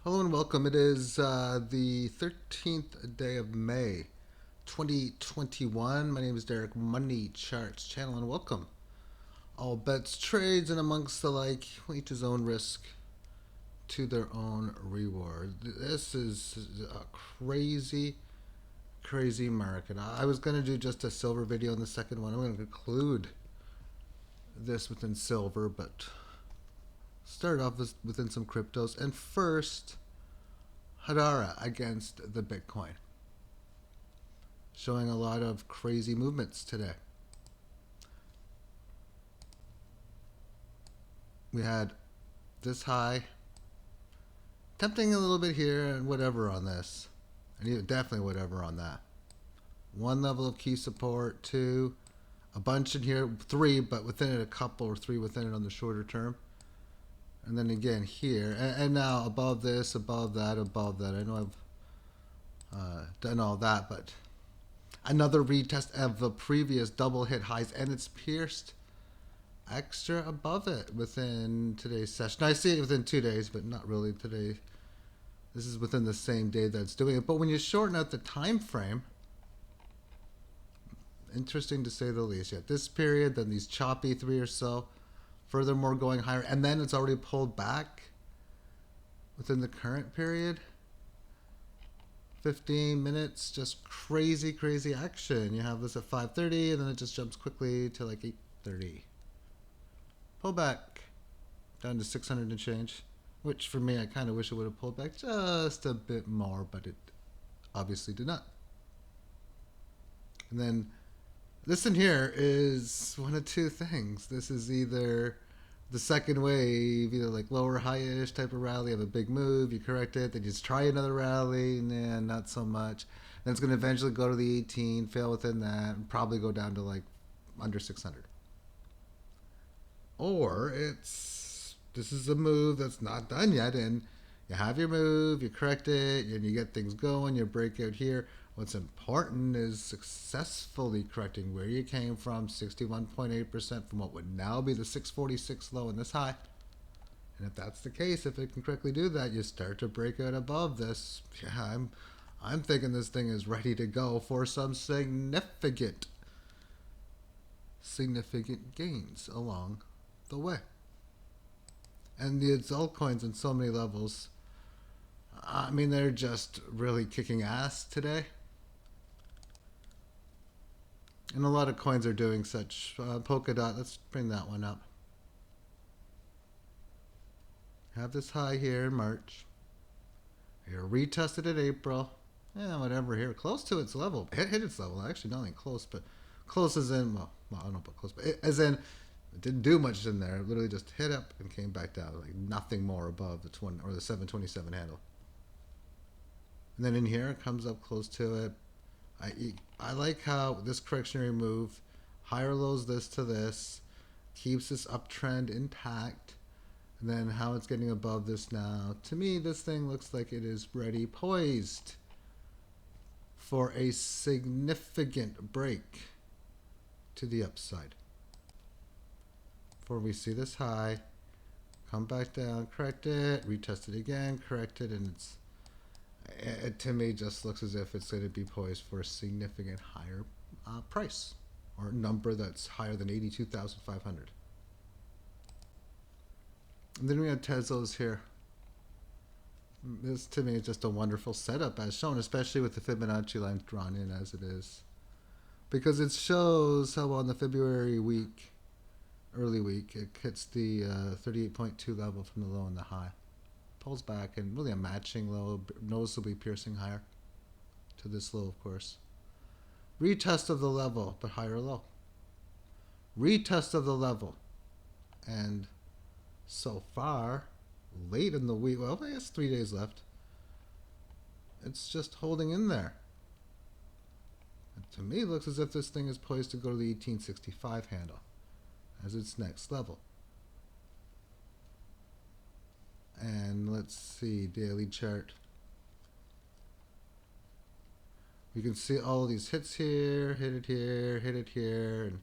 Hello and welcome. It is the 13th day of May 2021. My name is Derek, Money Charts Channel, and welcome. All bets, trades, and amongst the like, each his own risk to their own reward. This is a crazy, crazy market. I was going to do just a silver video in the second one. I'm going to conclude this within silver, but start off within some cryptos. And first, Hadara against the Bitcoin. Showing a lot of crazy movements today. We had this high, tempting a little bit here and whatever on this. And definitely whatever on that. One level of key support, two, a bunch in here, three, but within it a couple or three within it on the shorter term. And then again here, and now above this, above that, above that. I know I've done all that, but another retest of the previous double hit highs, and it's pierced extra above it within today's session. I see it within 2 days, but not really today. This is within the same day that's doing it. But when you shorten out the time frame, interesting to say the least. You have this period, then these choppy three or so. Furthermore, going higher, and then it's already pulled back within the current period. 15 minutes, just crazy, crazy action. You have this at 5:30, and then it just jumps quickly to like 8:30. Pull back down to 600 and change, which for me, I kind of wish it would have pulled back just a bit more, but it obviously did not. And then this in here is one of two things. This is either the second wave, either like lower high-ish type of rally, have a big move, you correct it, then you just try another rally, nah, not so much. Then it's going to eventually go to the 18, fail within that, and probably go down to like under 600. Or this is a move that's not done yet, and you have your move, you correct it, and you get things going, you break out here. What's important is successfully correcting where you came from, 61.8% from what would now be the 646 low and this high. And if that's the case, if it can correctly do that, you start to break out above this. Yeah, I'm thinking this thing is ready to go for some significant gains along the way. And the altcoins on so many levels, I mean, they're just really kicking ass today. And a lot of coins are doing such. Polkadot, let's bring that one up. Have this high here in March. Here, retested in April. Yeah, whatever here. Close to its level. Hit its level. Actually, not only close, but close as in, well I don't know about close, but as in, it didn't do much in there. It literally just hit up and came back down. Like nothing more above the 20 or the 727 handle. And then in here, it comes up close to it. I like how this correctionary move, higher lows this to this, keeps this uptrend intact, and then how it's getting above this now. To me, this thing looks like it is ready, poised for a significant break to the upside. Before we see this high, come back down, correct it, retest it again, correct it, and it to me just looks as if it's going to be poised for a significant higher price or number that's higher than 82,500. And then we have Tesla's here. This to me is just a wonderful setup as shown, especially with the Fibonacci line drawn in as it is, because it shows how on the February week, early week, it hits the 38.2 level from the low and the high. Pulls back and really a matching low, noticeably piercing higher to this low, of course. Retest of the level, but higher low. Retest of the level. And so far, late in the week, well, I guess 3 days left, it's just holding in there. And to me, it looks as if this thing is poised to go to the 1865 handle as its next level. And let's see, daily chart. You can see all of these hits here, hit it here, and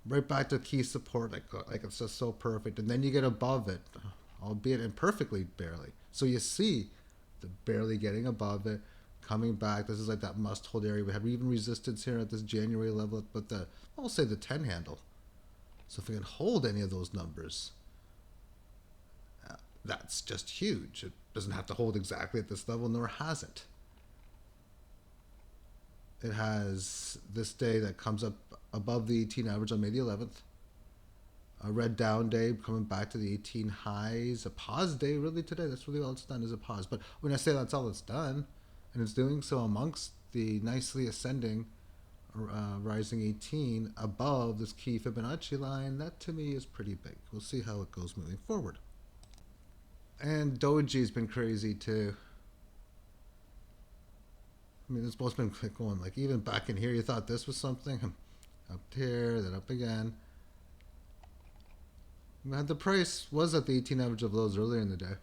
right back to key support, like it's just so perfect. And then you get above it, albeit imperfectly barely. So you see the barely getting above it, coming back. This is like that must hold area. We had even resistance here at this January level, but I'll say the 10 handle. So if we can hold any of those numbers, that's just huge. It doesn't have to hold exactly at this level, nor has it. It has this day that comes up above the 18 average on May the 11th. A red down day coming back to the 18 highs. A pause day really today. That's really all it's done is a pause. But when I say that's all it's done, and it's doing so amongst the nicely ascending rising 18 above this key Fibonacci line, that to me is pretty big. We'll see how it goes moving forward. And Doji's been crazy too. I mean, it's both been going like even back in here. You thought this was something, up here, then up again. And the price was at the 18 average of lows earlier in the day.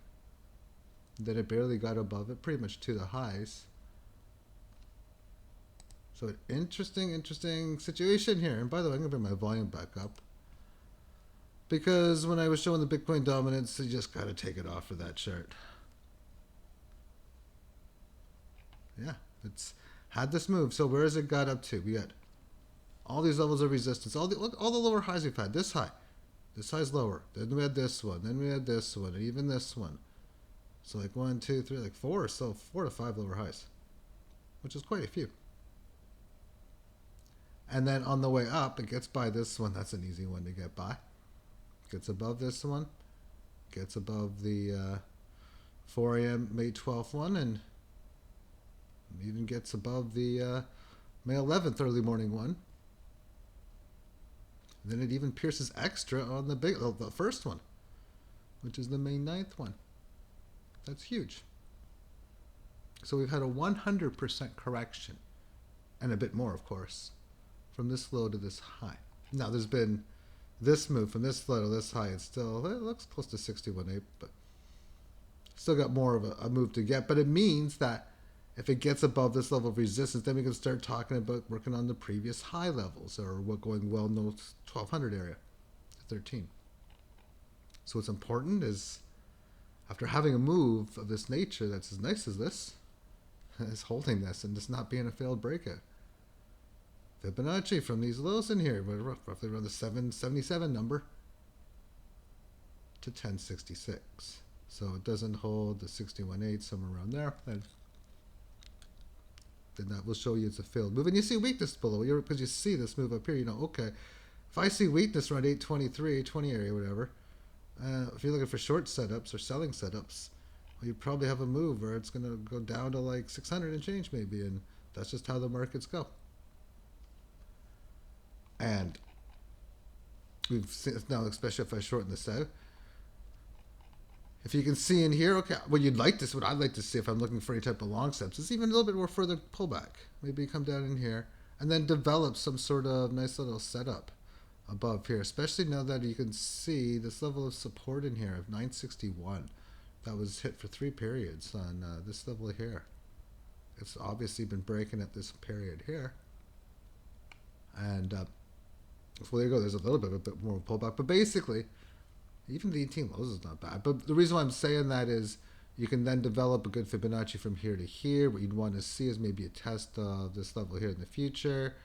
Then it barely got above it, pretty much to the highs. So an interesting situation here. And by the way, I'm gonna bring my volume back up, because when I was showing the Bitcoin dominance, you just gotta take it off for that chart. Yeah, it's had this move. So where has it got up to? We got all these levels of resistance, all the lower highs we've had. This high's lower. Then we had this one. Then we had this one, and even this one. So like 1, 2, 3, like 4 or so, 4 to 5 lower highs, which is quite a few. And then on the way up, it gets by this one. That's an easy one to get by. Gets above this one. Gets above the 4 a.m. May 12th one, and even gets above the May 11th early morning one. And then it even pierces extra on the first one, which is the May 9th one. That's huge. So we've had a 100% correction, and a bit more, of course, from this low to this high. Now, there's been this move from this low to this high. It looks close to 61.8, but still got more of a move to get. But it means that if it gets above this level of resistance, then we can start talking about working on the previous high levels, or what going well known 1200 area, 13. So what's important is, after having a move of this nature that's as nice as this, is holding this and just not being a failed breakout. Fibonacci from these lows in here, roughly around the 777 number to 1066. So it doesn't hold the 61.8, somewhere around there. Then that will show you it's a failed move. And you see weakness below, because you see this move up here, you know, okay, if I see weakness around 823, 820 area, whatever, if you're looking for short setups or selling setups, well, you probably have a move where it's going to go down to like 600 and change maybe, and that's just how the markets go. And we've seen now, especially if I shorten this out, if you can see in here, okay, what I'd like to see if I'm looking for any type of long steps is even a little bit more further pullback. Maybe come down in here and then develop some sort of nice little setup above here, especially now that you can see this level of support in here of 961 that was hit for 3 periods on this level here. It's obviously been breaking at this period here, and so there you go. There's a little bit more pullback, but basically even the 18 lows is not bad. But the reason why I'm saying that is you can then develop a good Fibonacci from here to here. What you'd want to see is maybe a test of this level here in the future,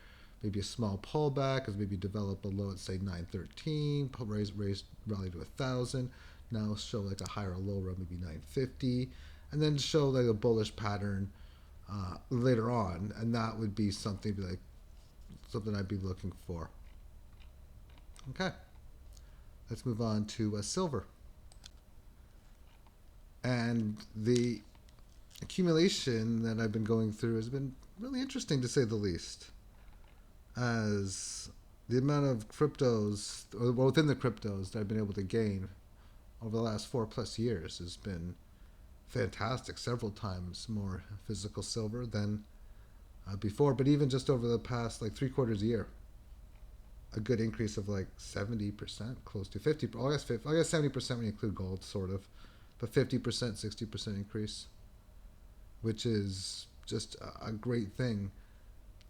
maybe a small pullback, as maybe develop a low at say 913, raise rally to 1,000. Now show like a higher low around maybe 950, and then show like a bullish pattern later on, and that would be something I'd be looking for. Okay, let's move on to silver. And the accumulation that I've been going through has been really interesting, to say the least, as the amount of cryptos, or within the cryptos, that I've been able to gain over the last 4+ years has been fantastic. Several times more physical silver than before, but even just over the past like 3/4 year, a good increase of like 70%, close to 50. I guess 70% when you include gold, sort of, but 50%, 60% increase, which is just a great thing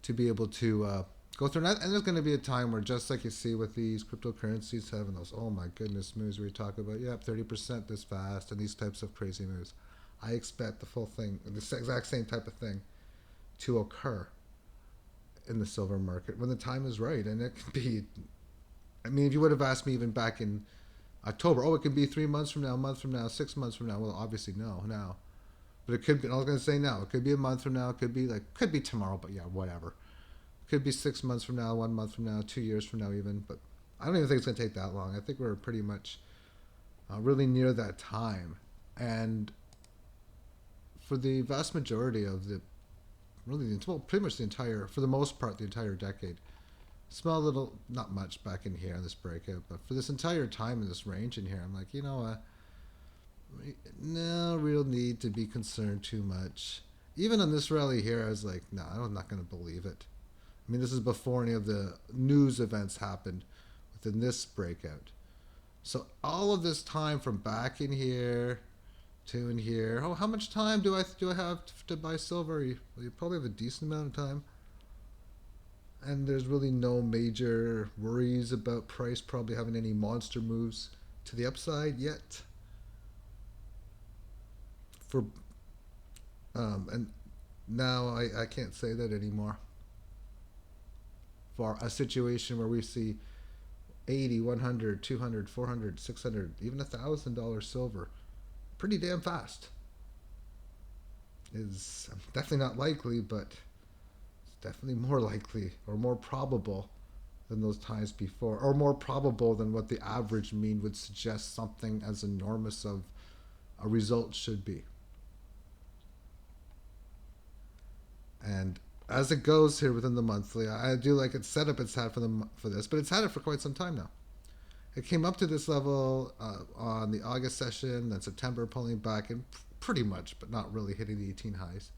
to be able to go through that, and there's going to be a time where, just like you see with these cryptocurrencies having those, oh my goodness, moves where you talk about, 30% this fast and these types of crazy moves. I expect the full thing, this exact same type of thing, to occur in the silver market when the time is right. And it can be, I mean, if you would have asked me even back in October, it could be 3 months from now, a month from now, 6 months from now. Well, obviously no, now. But it could be, I was going to say now, it could be a month from now, it could be tomorrow, but whatever. It could be 6 months from now, 1 month from now, 2 years from now even, but I don't even think it's going to take that long. I think we're pretty much really near that time. And for the vast majority of pretty much the entire, for the most part, the entire decade, small little, not much back in here in this breakout, but for this entire time in this range in here, I'm like, no real need to be concerned too much. Even on this rally here, I was like, no, I'm not going to believe it. I mean, this is before any of the news events happened within this breakout. So all of this time from back in here to in here, how much time do I have to buy silver? You probably have a decent amount of time. And there's really no major worries about price probably having any monster moves to the upside yet. And now I can't say that anymore. For a situation where we see 80, 100, 200, 400, 600, even $1,000 silver pretty damn fast is definitely not likely, but it's definitely more likely or more probable than those times before, or more probable than what the average mean would suggest something as enormous of a result should be. And as it goes here within the monthly, I do like its setup it's had for this, but it's had it for quite some time now. It came up to this level on the August session, then September pulling back and pretty much, but not really hitting the 18 highs.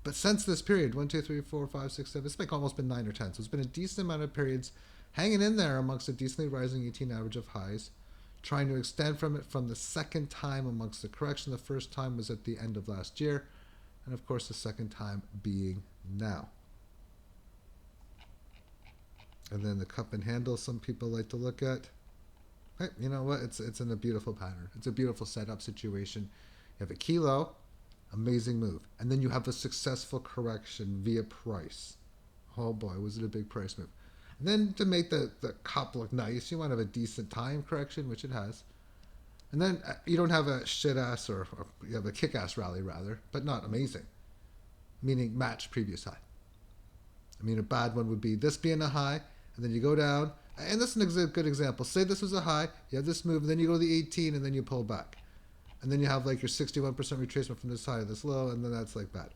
But since this period, 1, 2, 3, 4, 5, 6, 7, it's like almost been 9 or 10. So it's been a decent amount of periods hanging in there amongst a decently rising 18 average of highs, trying to extend from it from the second time amongst the correction. The first time was at the end of last year, and of course the second time being now. And then the cup and handle some people like to look at. Hey, you know what? It's in a beautiful pattern. It's a beautiful setup situation. You have a kilo, amazing move. And then you have a successful correction via price. Oh boy, was it a big price move. And then to make the cup look nice, you want to have a decent time correction, which it has. And then you don't have a shit-ass or you have a kick-ass rally rather, but not amazing. Meaning match previous high. I mean, a bad one would be this being a high, and then you go down, and this is a good example. Say this was a high, you have this move, and then you go to the 18, and then you pull back. And then you have like your 61% retracement from this high to this low, and then that's like bad.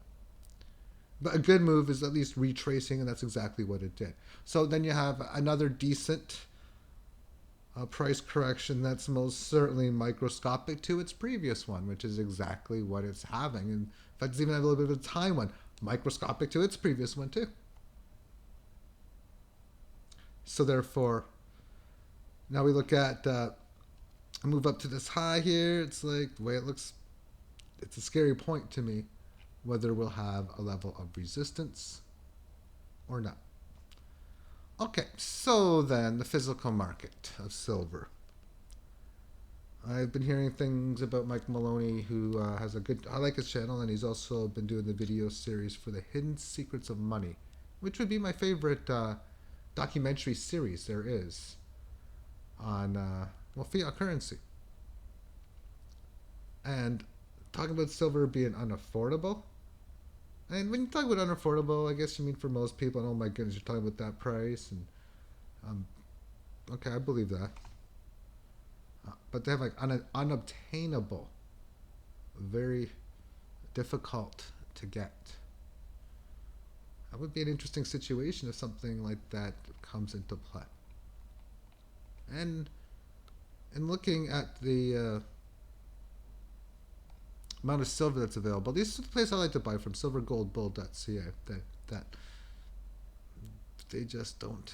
But a good move is at least retracing, and that's exactly what it did. So then you have another decent price correction that's most certainly microscopic to its previous one, which is exactly what it's having. And in fact, it's even a little bit of a time one, microscopic to its previous one too. So therefore, now we look at move up to this high here. It's like the way it looks, it's a scary point to me whether we'll have a level of resistance or not. Okay, so then the physical market of silver. I've been hearing things about Mike Maloney, who has a good, I like his channel, and he's also been doing the video series for the Hidden Secrets of Money, which would be my favorite documentary series there is on fiat currency. And talking about silver being unaffordable. And when you talk about unaffordable, I guess you mean for most people, and oh my goodness, you're talking about that price. And okay, I believe that. But they have like unobtainable, very difficult to get. That would be an interesting situation if something like that comes into play. And in looking at the amount of silver that's available, this is the place I like to buy from, silvergoldbull.ca. That they just don't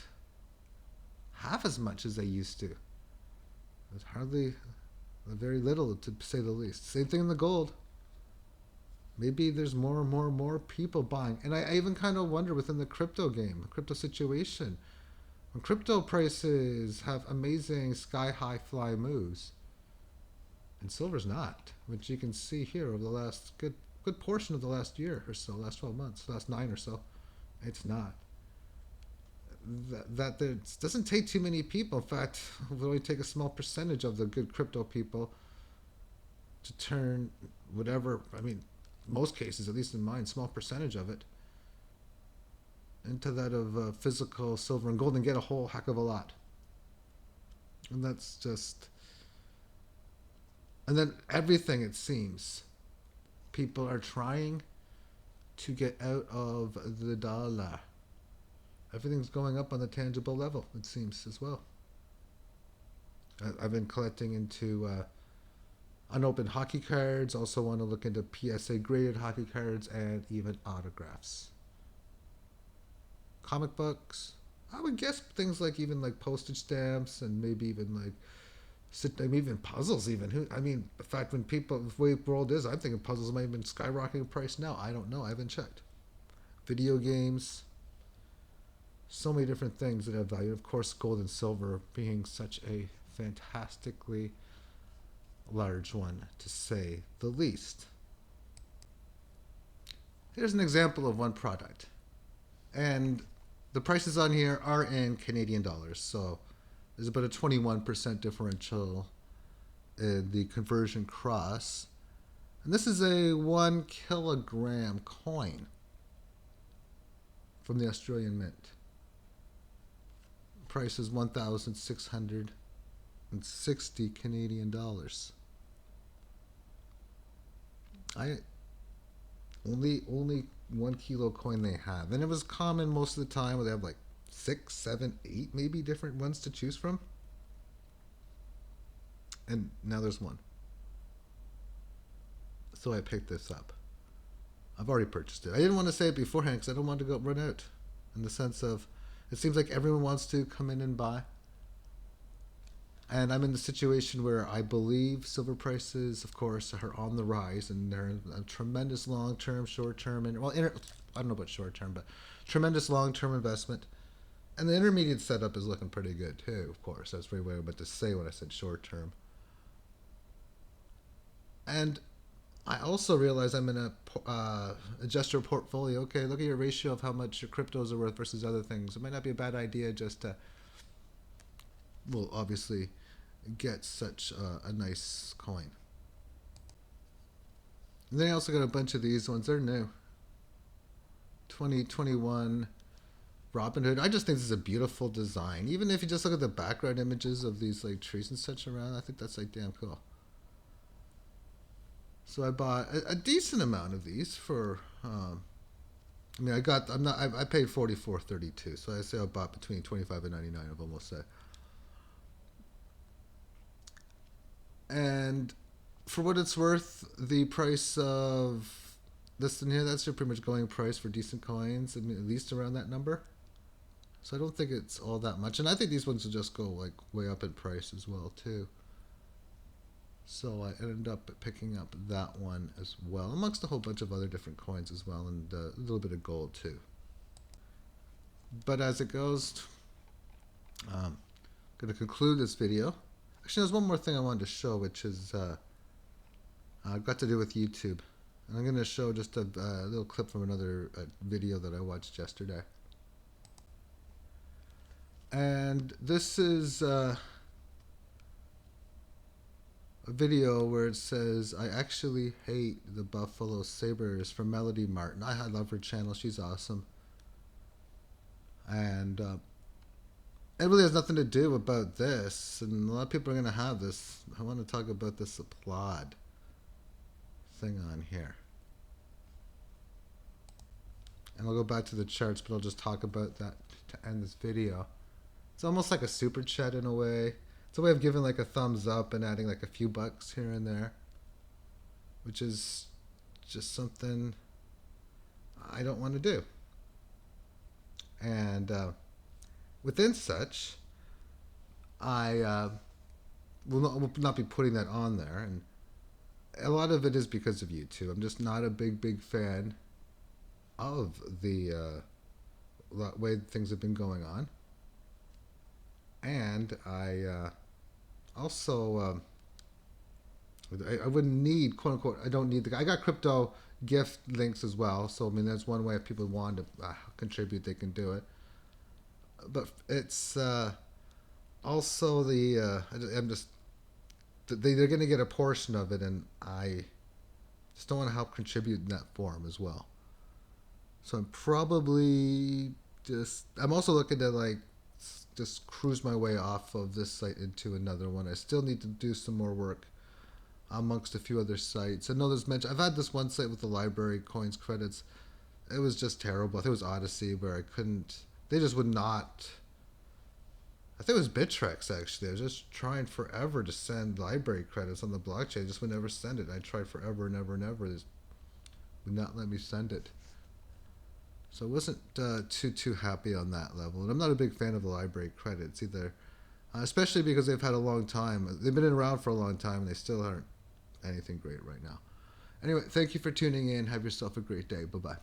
have as much as they used to. There's hardly, very little to say the least. Same thing in the gold. Maybe there's more and more and more people buying. And I even kind of wonder within the crypto game, the crypto situation, when crypto prices have amazing sky high fly moves, and silver's not, which you can see here over the last good portion of the last year or so, last 12 months, last 9 or so, it's not. That there doesn't take too many people. In fact, it will only take a small percentage of the good crypto people to turn whatever, I mean, most cases, at least in mine, small percentage of it, into that of physical silver and gold and get a whole heck of a lot. And that's just. And then everything, it seems, people are trying to get out of the dollar. Everything's going up on the tangible level, it seems, as well. I've been collecting into unopened hockey cards. Also want to look into PSA graded hockey cards and even autographs. Comic books. I would guess things like even like postage stamps and maybe even like even puzzles. Even I mean, in fact, when people the way the world is, I'm thinking puzzles might have been skyrocketing in price now. I don't know. I haven't checked. Video games. So many different things that have value. Of course, gold and silver being such a fantastically large one, to say the least. Here's an example of one product. And the prices on here are in Canadian dollars. So there's about a 21% differential in the conversion cross. And this is a 1 kilogram coin from the Australian Mint. Price is 1,660 Canadian dollars. Only 1 kilo coin they have, and it was common most of the time where they have like 6, 7, 8 maybe different ones to choose from, and now there's one. So I picked this up. I've already purchased it. I didn't want to say it beforehand because I don't want to run out, in the sense of it seems like everyone wants to come in and buy. And I'm in the situation where I believe silver prices, of course, are on the rise, and they're a tremendous long-term, short-term, and I don't know about short-term, but tremendous long-term investment. And the intermediate setup is looking pretty good too, of course. That's really what I meant to say when I said short-term. And I also realize I'm in a adjust your portfolio. Okay, look at your ratio of how much your cryptos are worth versus other things. It might not be a bad idea just to, well, obviously, get such a nice coin. And then I also got a bunch of these ones. They're new. 2021 Robin Hood. I just think this is a beautiful design. Even if you just look at the background images of these like trees and such around, I think that's like damn cool. So I bought a decent amount of these for. I paid $44.32, so I say I bought between $25 and $99 of them, we'll say. And for what it's worth, the price of this in here, that's your pretty much going price for decent coins, I mean, at least around that number. So I don't think it's all that much. And I think these ones will just go like way up in price as well too. So I ended up picking up that one as well, amongst a whole bunch of other different coins as well, and a little bit of gold too. But as it goes, I'm going to conclude this video. Actually, there's one more thing I wanted to show, which is got to do with YouTube. And I'm going to show just a little clip from another video that I watched yesterday. And this is a video where it says, I actually hate the Buffalo Sabres, from Melody Martin. I love her channel. She's awesome. And it really has nothing to do about this. And a lot of people are going to have this. I want to talk about this applaud thing on here. And I'll go back to the charts, but I'll just talk about that to end this video. It's almost like a super chat in a way. It's a way of giving like a thumbs up and adding like a few bucks here and there, which is just something I don't want to do. And within such, I will not be putting that on there. And a lot of it is because of YouTube. I'm just not a big fan of the way things have been going on, and I also I wouldn't need, quote unquote, I don't need I got crypto gift links as well. So I mean, that's one way if people want to contribute, they can do it. But it's also I'm just they're going to get a portion of it, and I just don't want to help contribute in that form as well. So I'm also looking to like just cruise my way off of this site into another one. I still need to do some more work amongst a few other sites. I know there's mention. I've had this one site with the library coins credits. It was just terrible. I think it was Odyssey where I couldn't. They just would not. I think it was Bittrex actually. I was just trying forever to send library credits on the blockchain. I just would never send it. I tried forever and ever and ever. They just would not let me send it. So I wasn't too happy on that level. And I'm not a big fan of the library credits either, especially because they've had a long time. They've been around for a long time and they still aren't anything great right now. Anyway, thank you for tuning in. Have yourself a great day. Bye-bye.